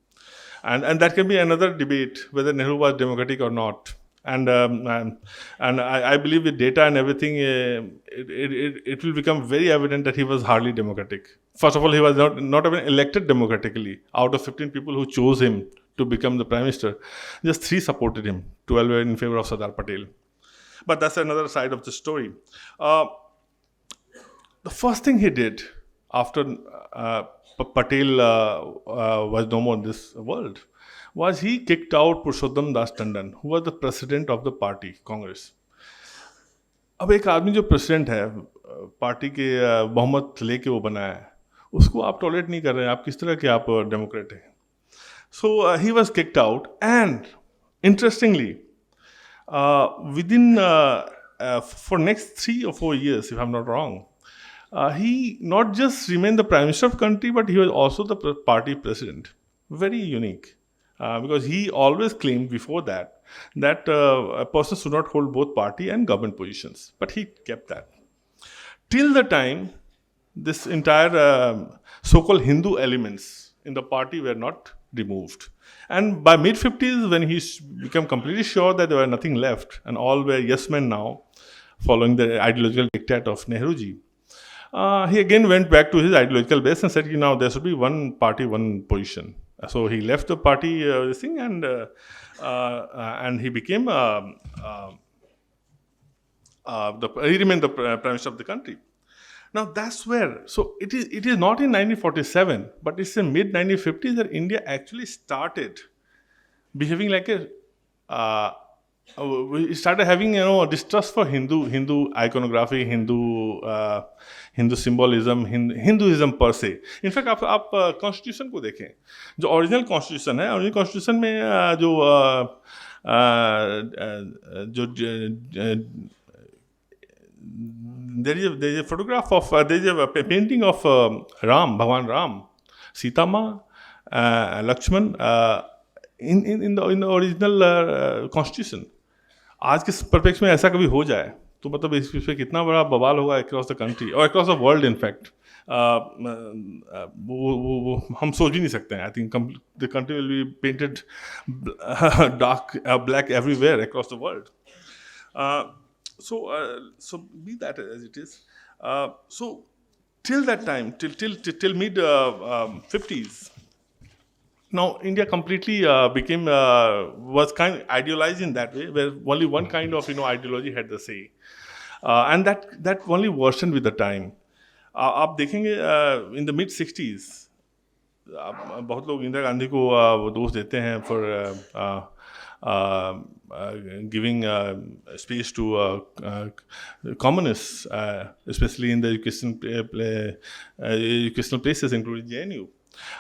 And that can be another debate whether Nehru was democratic or not. And I believe with data and everything, it will become very evident that he was hardly democratic. First of all, he was not even elected democratically. Out of 15 people who chose him to become the Prime Minister, just 3 supported him, 12 were in favor of Sardar Patel. But that's another side of the story. The first thing he did after Patel was no more in this world was he kicked out Purushottam Das Tandon, who was the president of the party, Congress. अब एक आदमी जो president है, party के बहुमत लेके वो बना है, उसको आप टॉलरेट नहीं कर रहे हैं. आप किस तरह के आप डेमोक्रेट हैं? So he was kicked out, and interestingly, within for next 3 or 4 years, if I'm not wrong, he not just remained the Prime Minister of the country, but he was also the party president. Very unique. Because he always claimed before that a person should not hold both party and government positions. But he kept that. Till the time, this entire so-called Hindu elements in the party were not removed. And by mid-50s, when he became completely sure that there was nothing left, and all were yes men now, following the ideological diktat of Nehruji, he again went back to his ideological base and said, now there should be one party, one position. So he left the party this thing, and he became he remained the Prime Minister of the country. Now that's where, so it is not in 1947, but it's in mid 1950s that India actually started behaving like we started having distrust for Hindu iconography, Hindu symbolism, Hinduism per se. In fact, आप constitution को देखें, जो original constitution है, original constitution में there is a photograph of there is a painting of Ram, Bhagwan Ram, Sita Ma, Lakshman in the original constitution. आज के परिप्रेक्ष्य में ऐसा कभी हो जाए तो मतलब इस पे कितना बड़ा बवाल होगा अक्रॉस द कंट्री और अक्रॉस द वर्ल्ड इनफैक्ट। वो हम सोच भी नहीं सकते हैं। I think the country will be painted dark black everywhere across the world. So be that as it is. So till that time, till mid 50s, now India completely became was kind of idealized in that way, where only one kind of ideology had the say, and that only worsened with the time. आप देखेंगे in the mid 60s बहुत लोग इंदिरा गांधी को वो दोष देते हैं for giving space to communists, especially in the educational places, including JNU.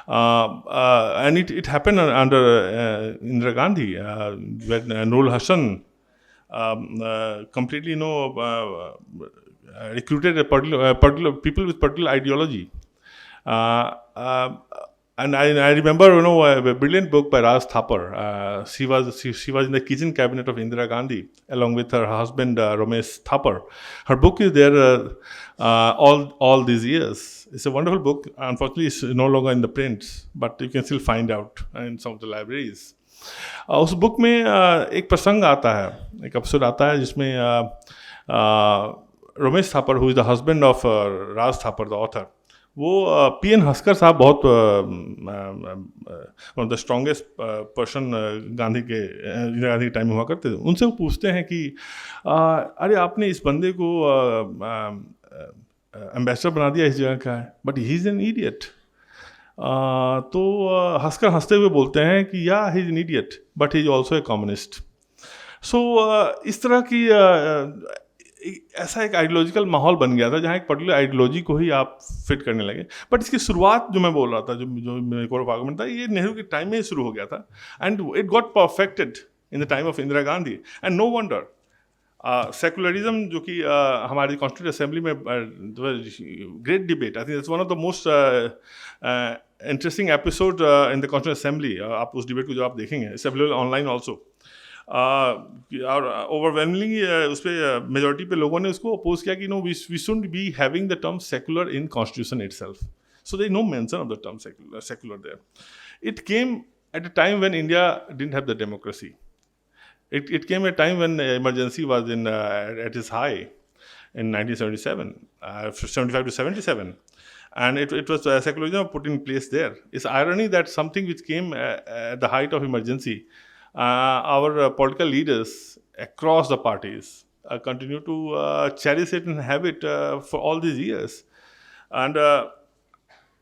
And it happened under Indira Gandhi, when Nurul Hassan completely, recruited particular people with particular ideology. And I remember, a brilliant book by Raj Thapar. She was in the kitchen cabinet of Indira Gandhi along with her husband Ramesh Thapar. Her book is there all these years. It's a wonderful book. Unfortunately, it's no longer in the prints, but you can still find out in some of the libraries. उस book में एक प्रसंग आता है, एक episode आता है जिसमें Ramesh Thapar, who is the husband of Raj Thapar the author, वो पीएन हस्कर साहब बहुत one of the strongest person Gandhi के टाइम में हुआ करते थे। उनसे वो पूछते हैं कि अरे आपने इस बंदे को एम्बेसडर बना दिया इस जगह का है, but he is an idiot. तो हंसकर हंसते हुए बोलते हैं कि yeah he is an idiot but he is also a communist. So इस तरह की ऐसा एक आइडियोलॉजिकल माहौल बन गया था जहाँ एक पर्टिकुलर आइडियोलॉजी को ही आप फिट करने लगे। बट इसकी शुरुआत जो मैं बोल रहा था, जो मेरे को आर्गुमेंट था, ये नेहरू के टाइम में ही शुरू हो गया था and it got perfected in the time of Indira Gandhi. And no wonder secularism जो कि हमारी कॉन्स्टिट्यूंट असेंबली में great debate, I think it's one of the most interesting episode in the constituent assembly. आप उस डिबेट को जो आप देखेंगे, इट्स अवेलेबल ऑनलाइन ऑल्सो। और ओवरवेलमिंगली उस पर मेजोरिटी पे लोगों ने उसको अपोज किया कि we should be having the term secular in constitution itself. So there is no mention of the term secular there. It came at a time when India didn't have the democracy. It came at a time when emergency was at its high in 1977, 75 to 77. And it was secularism put in place there. It's irony that something which came at the height of emergency, our political leaders across the parties continue to cherish it and have it for all these years. And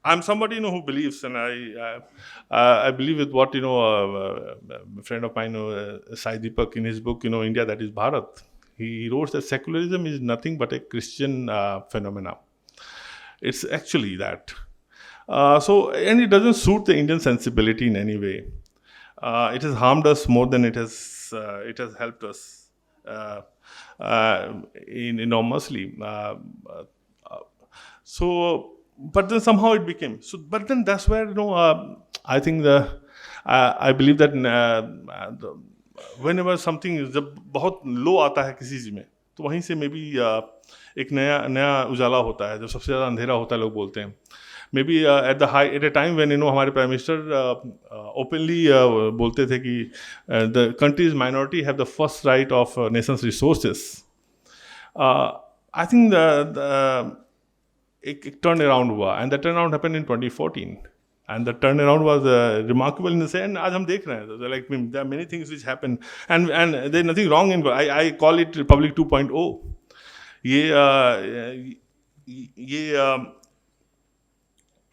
I'm somebody who believes, and I believe with what a friend of mine, Sai Deepak, in his book India That is Bharat, he wrote that secularism is nothing but a Christian phenomena. It's actually that. And it doesn't suit the Indian sensibility in any way. It has harmed us more than it has helped us enormously. But then somehow it became so. But then that's where I think I believe that whenever something जब बहुत लो आता है किसी चीज़ में, तो वहीं से may be एक नया उजाला होता है। जब सबसे ज़्यादा अंधेरा होता है, लोग बोलते हैं may be at a time when हमारे प्राइम मिनिस्टर ओपनली बोलते थे कि the countries minority have the first right of nations resources. I think एक टर्न अराउंड हुआ, and the turn around happened in 2014, and the turn around was remarkable in the sense. आज हम देख रहे हैं like there are many things which happen and there is nothing wrong in, I call it Republic 2.0। ये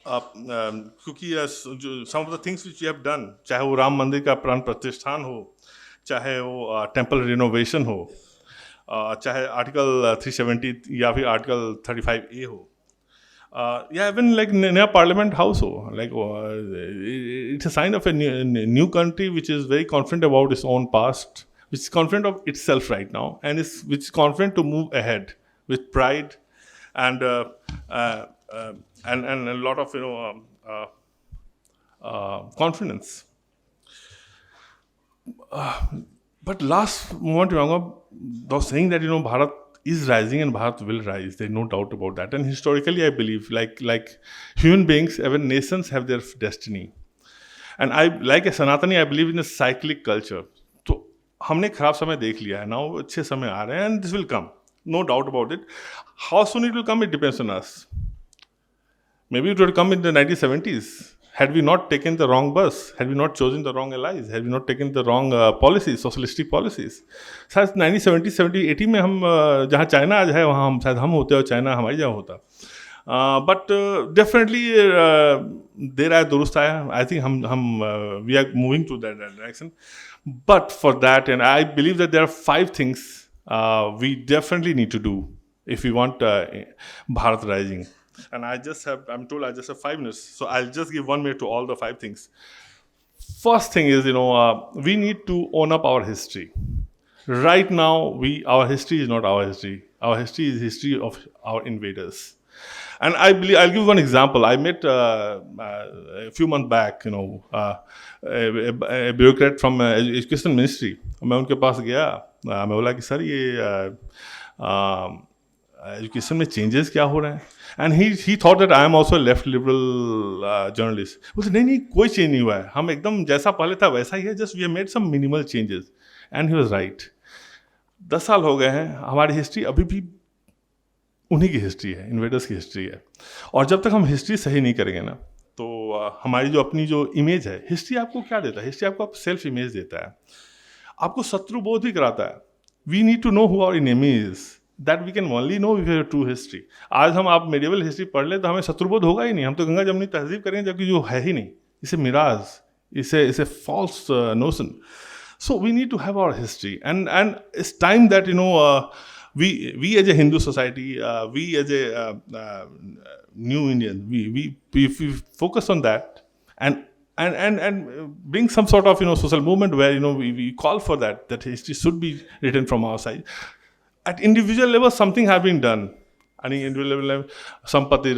क्योंकि जो some of the things which we have done, चाहे वो राम मंदिर का प्राण प्रतिष्ठान हो, चाहे वो टेम्पल रिनोवेशन हो, चाहे आर्टिकल 370 या फिर आर्टिकल 35A हो, yeah, even like near Parliament House ho, like it's a sign of a new country which is very confident about its own past, which is confident of itself right now, and which is confident to move ahead with pride and a lot of confidence. But last moment, was saying that Bharat is rising and Bharat will rise. There's no doubt about that. And historically, I believe, like human beings, even nations have their destiny. And I, like a Sanatani, I believe in a cyclic culture. तो हमने खराब समय देख लिया है. Now अच्छे समय आ रहे हैं, and this will come. No doubt about it. How soon it will come, it depends on us. Maybe it would come in the 1970s. Had we not taken the wrong bus, had we not chosen the wrong allies, had we not taken the wrong policies, socialistic policies. शायद 1970, 70, 80 में हम जहाँ China आज है वहाँ हम शायद हम होते और चाइना हमारी जगह होता. But definitely देर आया दुरुस्त आया. I think हम we are moving to that direction. But for that, and I believe that there are 5 things we definitely need to do if we want Bharat rising. And I'm told I just have 5 minutes. So I'll just give 1 minute to all the 5 things. First thing is, we need to own up our history. Right now, our history is not our history. Our history is history of our invaders. And I believe, I'll give one example. I met a few months back, a bureaucrat from education ministry. मैं उनके पास गया. मैं बोला कि sir ये education में changes क्या हो रहे हैं. And he thought that I am also left liberal journalist. बोलते नहीं कोई चेंज नहीं हुआ है, हम एकदम जैसा पहले था वैसा ही है, just we have made some minimal changes. And he was right. 10 साल हो गए हैं, हमारी हिस्ट्री अभी भी उन्हीं की हिस्ट्री है, इन्वेडर्स की हिस्ट्री है. और जब तक हम हिस्ट्री सही नहीं करेंगे ना, तो हमारी जो अपनी जो इमेज है, हिस्ट्री आपको क्या देता है? हिस्ट्री आपको सेल्फ इमेज देता है, आपको शत्रु बोध भी कराता है. We need to know who our enemy is. That we can only know with your true history. आज हम आप मेडिवल हिस्ट्री पढ़ लें तो हमें शत्रुबोध होगा ही नहीं. हम तो गंगा जमनी तहजीब करेंगे जबकि जो है ही नहीं. इसे मिराज, इसे false notion. So we need to have our history. And it's time that we as a Hindu society, we as a new Indian, we focus on that and bring some sort of social movement where we call for that history should be written from our side. At individual level, something has been done. I think individual level, Sampati,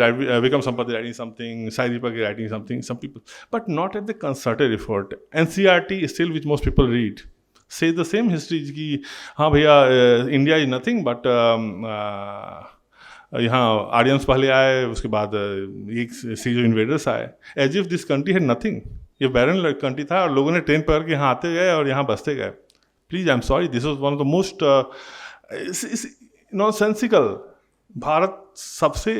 Vikram Sampati writing something, Sai Deepak writing something, some people, but not at the concerted effort. NCRT is still which most people read. Say the same history कि हाँ भैया India is nothing but यहाँ Aryans पहले आए, उसके बाद एक सी जो इन्वेडर्स आए. As if this country had nothing. ये बैरन कंट्री था और लोगों ने ट्रेन पकड़ के यहाँ आते गए और यहाँ बसते गए. Please I am sorry, this was one of the most nonsensical. Bharat सबसे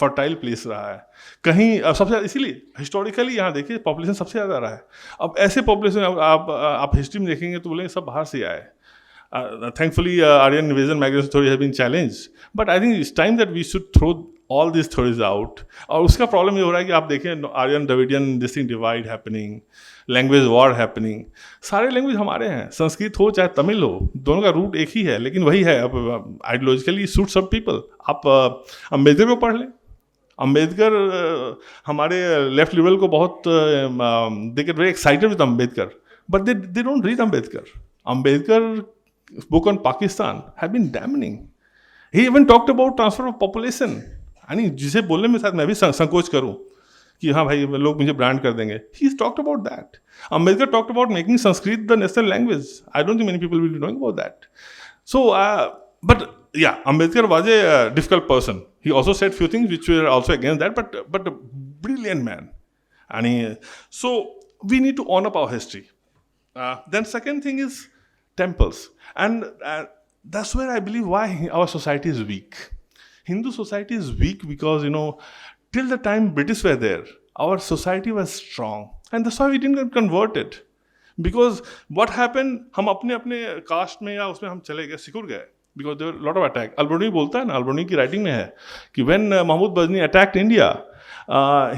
फर्टाइल प्लेस रहा है कहीं सबसे, इसीलिए हिस्टोरिकली यहाँ देखिए पॉपुलेशन सबसे ज़्यादा रहा है. अब ऐसे पॉपुलेशन आप हिस्ट्री में देखेंगे तो बोलेंगे सब बाहर से आए. Thankfully, Aryan invasion migration theory has been challenged, but I think it's time that we should throw all these theories out. और उसका प्रॉब्लम ये हो रहा है कि आप देखें Aryan Dravidian this thing divide happening, language war happening. सारे लैंग्वेज हमारे हैं, संस्कृत हो चाहे तमिल हो, दोनों का रूट एक ही है, लेकिन वही है. अब आइडियोलॉजिकली सूट सब पीपल. आप अम्बेडकर को पढ़ लें. अम्बेडकर हमारे लेफ्ट लिबरल को बहुत they get very excited with Ambedkar, but they don't read Ambedkar. Ambedkar book on Pakistan have been damning. He even talked about transfer of population. यानी जिसे बोलने में शायद मैं भी संकोच करूं कि हाँ भाई लोग मुझे ब्रांड कर देंगे. He talked about that. Ambedkar talked about making Sanskrit the national language. I don't think many people will be knowing about that. So, but yeah, Ambedkar was a difficult person. He also said few things which were also against that, but a brilliant man. And so we need to honor our history. Then second thing is temples. And that's where I believe why our society is weak. Hindu society is weak because, till the time British were there, our society was strong. And that's why we didn't get converted. Because what happened, हम अपने cast में या उसमें हम चले गए, सिकुड़ गए. Because there were a lot of attack. Al-Biruni बोलता है ना, Al-Biruni की writing में है कि when Mahmud Ghazni attacked India,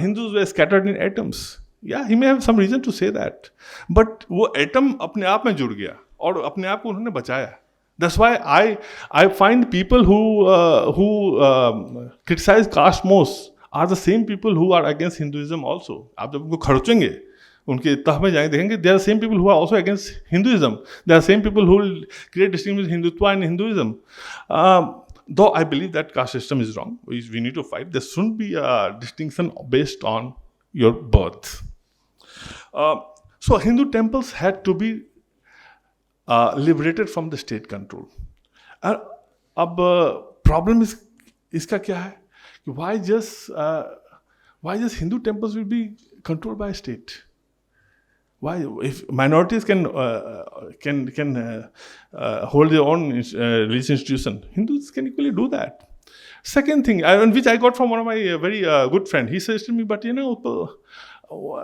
Hindus were scattered in atoms. Yeah, he may have some reason to say that. But वो atom अपने आप में जुड़ गया और अपने आप को उन्होंने बचाया. That's why I find people who criticize caste most are the same people who are against Hinduism also. आप जब उनको खर्चेंगे, उनके तह में जाएंगे, देखेंगे they are the same people who are also against Hinduism. They are the same people who will create distinction between Hindutva and Hinduism. Though I believe that caste system is wrong, we need to fight. There shouldn't be a distinction based on your birth. So Hindu temples had to be liberated from the state control. अब problem इसका क्या है कि why just Hindu temples will be controlled by state? Why, if minorities can hold their own religious institution, Hindus can equally do that. Second thing, which I got from one of my very good friend, he says to me, but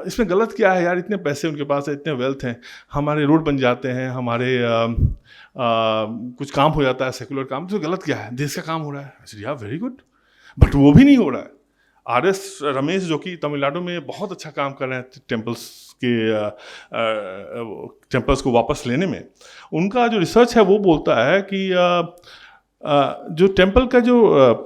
इसमें गलत क्या है यार, इतने पैसे उनके पास है, इतने वेल्थ हैं, हमारे रोड बन जाते हैं, हमारे कुछ काम हो जाता है, सेकुलर काम, तो गलत क्या है, देश का काम हो रहा है. या वेरी गुड, बट वो भी नहीं हो रहा है. RS रमेश जो कि तमिलनाडु में बहुत अच्छा काम कर रहे हैं टेम्पल्स को वापस लेने में, उनका जो रिसर्च है वो बोलता है कि जो टेम्पल का जो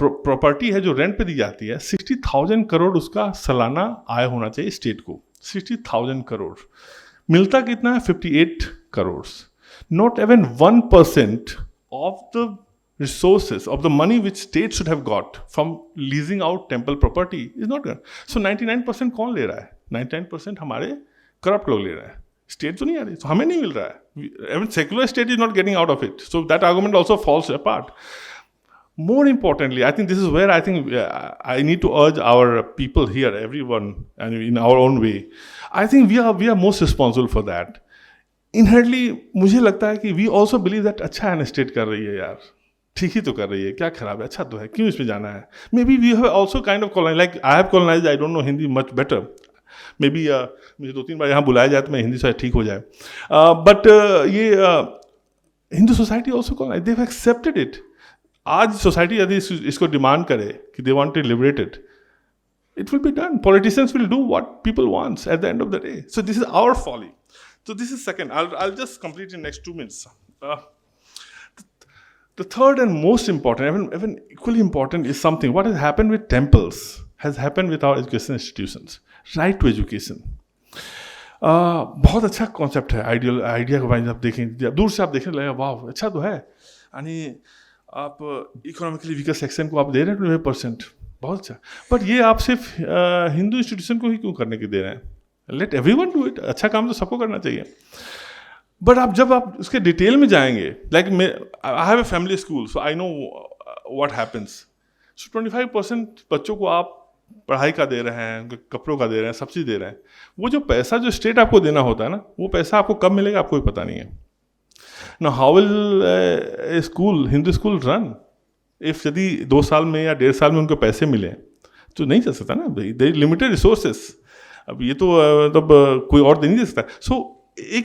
प्रॉपर्टी है जो रेंट पे दी जाती है, 60,000 करोड़ उसका सालाना आय होना चाहिए स्टेट को. 60,000 करोड़ मिलता कितना है? 58 crore. Not even 1% of the resources of the money which state should have got from leasing out temple property is not done. So 99% कौन ले रहा है? 99% हमारे corrupt लोग ले रहे हैं. State तो नहीं आ रही, तो हमें नहीं मिल रहा है. Even secular state is not getting out of it. So that argument also falls apart. More importantly, I think this is where I think I need to urge our people here, everyone, and in our own way. I think we are most responsible for that. Inherently, मुझे लगता है कि we also believe that अच्छा है ना state कर रही है यार, ठीक ही तो कर रही है, क्या खराब है, अच्छा तो है, क्यों इसमें जाना है. May be we have also kind of colonize, like I have colonize, I don't know Hindi much better. May be मुझे 2-3 बार यहाँ बुलाया जाए तो मैं हिंदी से ठीक हो जाए. बट ये Hindu society also colonize, they have accepted it. आज सोसाइटी यदि इसको डिमांड करे कि they want to liberate it, it will be done. Politicians will do what people want at the end of the day. So this is our folly. So this is second. I'll just complete in next 2 minutes. The third and most important, even equally important, is something. What has happened with temples has happened with our education institutions. Right to education. बहुत अच्छा concept है. Idea को आप देखें, दूर से आप देखने लगेगा, वाह अच्छा तो है. यानी आप इकोनॉमिकली वीकर सेक्शन को आप दे रहे हैं 20%, बहुत अच्छा. बट ये आप सिर्फ हिंदू इंस्टीट्यूशन को ही क्यों करने के दे रहे हैं? Late everyone do it. अच्छा काम तो सबको करना चाहिए. बट जब आप उसके डिटेल में जाएंगे, like I have a family school, so I know what happens. So 25% बच्चों को आप पढ़ाई का दे रहे हैं, कपड़ों का दे रहे हैं, सब्सिडी दे रहे हैं. वो जो पैसा जो स्टेट आपको देना होता है ना, वो पैसा आपको कब मिलेगा आपको भी पता नहीं है. ना how will A school, Hindu school run if यदि 2 साल में या 1.5 साल में उनको पैसे मिले तो नहीं चल सकता ना. दे लिमिटेड रिसोर्सेस. अब ये तो मतलब कोई और नहीं दे सकता. सो एक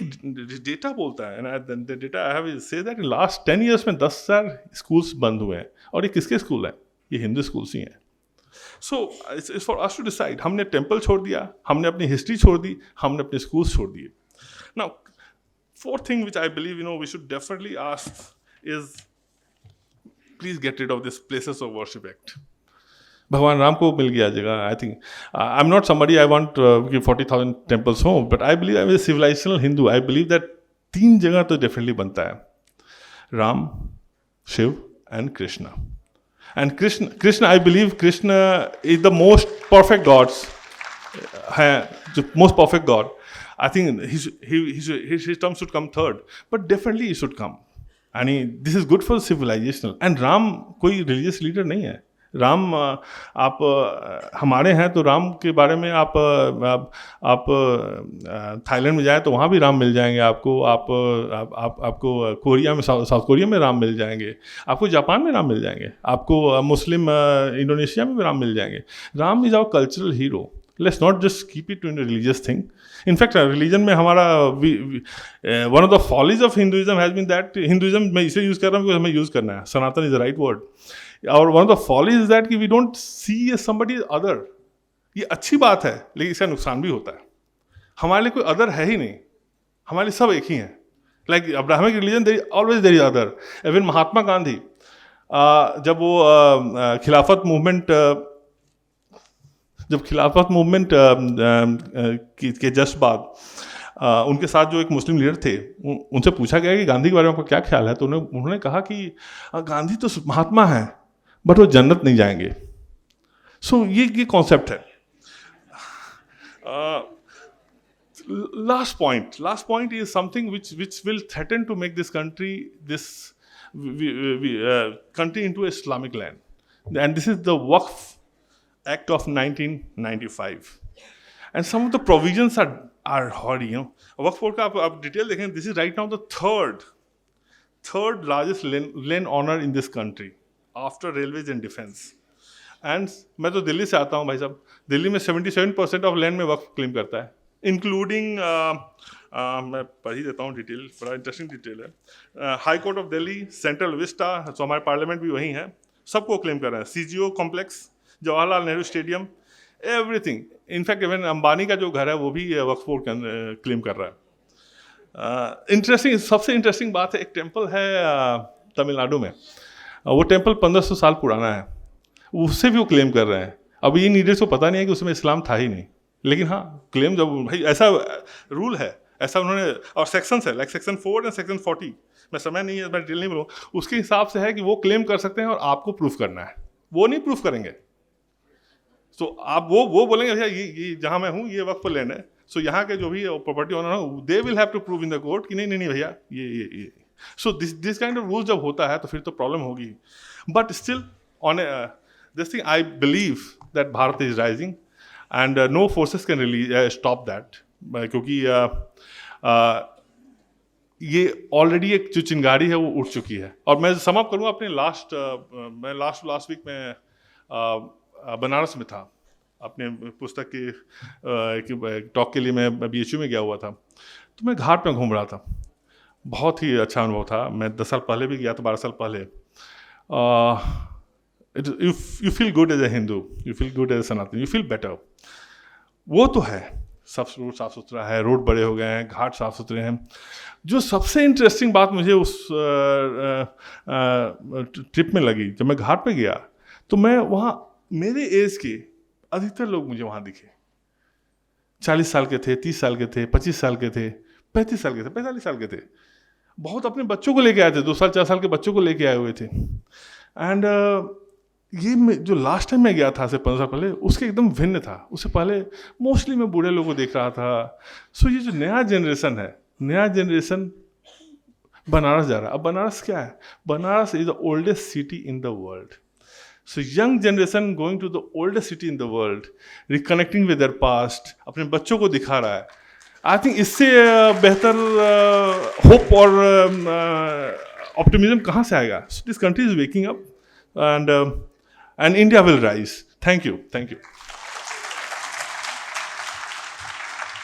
डेटा बोलता है, and data I have say that last 10 years में 10,000 स्कूल्स बंद हुए हैं. और ये किसके स्कूल हैं? ये हिंदू स्कूल्स ही हैं. So it's for us to decide. हमने टेम्पल छोड़ दिया, हमने अपनी हिस्ट्री छोड़ दी, हमने अपने स्कूल्स छोड़ दिए. Now fourth thing which I believe we should definitely ask is, please get rid of this places of worship act. भगवान राम को मिल गया जगह. I think I am not somebody I want 40,000 temples home, but I believe I am a civilizational Hindu. I believe that 3 जगह तो definitely बनता है, Ram, Shiv and Krishna. And Krishna I believe Krishna is the most perfect gods हैं, जो most perfect god. I think his term should come third, but definitely he should come. And this is good for civilizational. And Ram कोई religious leader नहीं है. राम आप हमारे हैं तो राम के बारे में आप थाईलैंड में जाएं तो वहाँ भी राम मिल जाएंगे आपको. आपको कोरिया में, साउथ कोरिया में राम मिल जाएंगे, आपको जापान में राम मिल जाएंगे, आपको मुस्लिम इंडोनेशिया में भी राम मिल जाएंगे. Ram is our cultural hero. Let's not just keep it to a religious thing. In fact, religion में हमारा one of the follies of Hinduism has been that Hinduism मैं इसे यूज़ कर रहा हूँ because हमें यूज़ करना है. सनातन is the right word. और one of the follies is that कि we don't see as somebody other. ये अच्छी बात है, लेकिन इसका नुकसान भी होता है. हमारे लिए कोई अदर है ही नहीं, हमारे लिए सब एक ही हैं. Like Abrahamic religion, there is always there is other. Even Mahatma Gandhi जब वो खिलाफत मूवमेंट के जस्ट बाद उनके साथ जो एक मुस्लिम लीडर थे, उनसे पूछा गया कि गांधी के बारे में आपका क्या ख्याल है, तो उन्होंने कहा कि गांधी तो महात्मा हैं बट वो जन्नत नहीं जाएंगे. सो ये कॉन्सेप्ट है. last point is something which will threaten to make this country country into a Islamic land, and this is the Waqf Act of 1995, and some of the provisions are horrid. You know, Waqf board का आप detail देखें. This is right now the third largest land owner in this country after railways and defense. And मैं तो दिल्ली से आता हूँ भाई साहब. दिल्ली में 77% ऑफ लैंड में वक्फ क्लेम करता है, इंक्लूडिंग मैं पढ़ ही देता हूँ डिटेल, बड़ा इंटरेस्टिंग डिटेल है. High court of Delhi, central Vista, तो हमारे पार्लियामेंट भी वहीं है, सबको क्लेम कर रहे हैं. CGO complex, Jawaharlal Nehru stadium, everything. In fact even Ambani का जो घर है वो भी वक्फ बोर्ड क्लेम कर रहा है. इंटरेस्टिंग, सबसे इंटरेस्टिंग बात है, एक टेम्पल है तमिलनाडु में, वो टेम्पल 1500 साल पुराना है, उससे भी वो क्लेम कर रहे हैं. अब ये लीडर्स को पता नहीं है कि उसमें इस्लाम था ही नहीं, लेकिन हाँ क्लेम जब भाई ऐसा रूल है, ऐसा उन्होंने, और सेक्शंस है लाइक सेक्शन 4 एंड सेक्शन 40, मैं समय नहीं है, मैं डिटेल नहीं बोलूँ, उसके हिसाब से है कि वो क्लेम कर सकते हैं और आपको प्रूफ करना है. वो नहीं प्रूफ करेंगे, तो आप वो बोलेंगे भैया ये जहाँ मैं हूँ ये वक्त पर लैंड है, सो यहाँ के जो भी प्रॉपर्टी ओनर हो, they will have to prove in the court कि नहीं भैया ये. So this kind of rule जब होता है तो फिर तो प्रॉब्लम होगी. But still on this thing, I believe that Bharat is rising and no forces can really stop that, क्योंकि ये ऑलरेडी एक जो चिंगारी है वो उठ चुकी है. और मैं समाप्त करूँगा अपने लास्ट वीक में बनारस में था, अपने पुस्तक की टॉक के लिए मैं BHU में गया हुआ था, तो मैं घाट में घूम रहा था. बहुत ही अच्छा अनुभव था. मैं 10 साल पहले भी गया था, 12 साल पहले. You feel good as a Hindu, you feel good as a Sanatani, you feel better. वो तो है, सब रोड साफ सुथरा है, रोड बड़े हो गए हैं, घाट साफ सुथरे हैं. जो सबसे इंटरेस्टिंग बात मुझे उस ट्रिप में लगी, जब मैं घाट पे गया तो मैं वहाँ, मेरे एज के अधिकतर लोग मुझे वहाँ दिखे. 40 साल के थे, 30 साल के थे, 25 साल के थे, 35 साल के थे, 45 साल के थे. बहुत अपने बच्चों को लेके आए थे, 2 साल 4 साल के बच्चों को लेके आए हुए थे. एंड ये जो लास्ट टाइम मैं गया था से 15 साल पहले, उसके एकदम भिन्न था. उससे पहले मोस्टली मैं बूढ़े लोगों को देख रहा था. सो ये जो नया जनरेशन बनारस जा रहा है. अब बनारस क्या है? Banaras is the oldest city in the world. So young generation going to the oldest city in the world, reconnecting with their past, अपने बच्चों को दिखा रहा है. आई थिंक इससे बेहतर होप और ऑप्टिमिज्म कहाँ से आएगा? So this country is waking up and India will rise. Thank you.